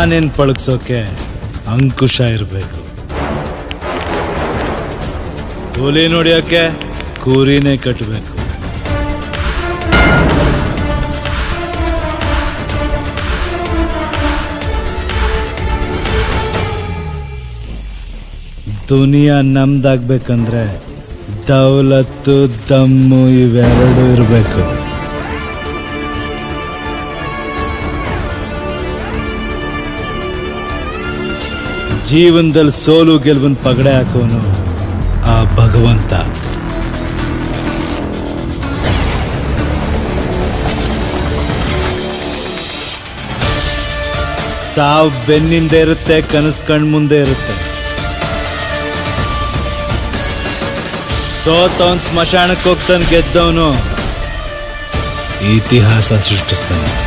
ಆನೆನ್ ಪಳಗ್ಸೋಕೆ ಅಂಕುಶ ಇರಬೇಕು. ಹುಲಿ ನೋಡಿಯೋಕೆ ಕೂರಿನೇ ಕಟ್ಟಬೇಕು. ದುನಿಯಾ ನಮ್ದಾಗ್ಬೇಕಂದ್ರೆ ದೌಲತ್ತು ದಮ್ಮು ಇವೆರಡೂ ಇರಬೇಕು. ಜೀವನದಲ್ಲಿ ಸೋಲು ಗೆಲುವಿನ ಪಗಡೆ ಹಾಕೋನು ಆ ಭಗವಂತ. ಸಾವು ಬೆನ್ನಿಂದ ಇರುತ್ತೆ, ಕನಸು ಕಣ್ಮುಂದೆ ಇರುತ್ತೆ. ಸೋತವನ್ ಸ್ಮಶಾನಕ್ಕೆ ಹೋಗ್ತಾನೆ, ಗೆದ್ದವನು ಇತಿಹಾಸ ಸೃಷ್ಟಿಸ್ತಾನೆ.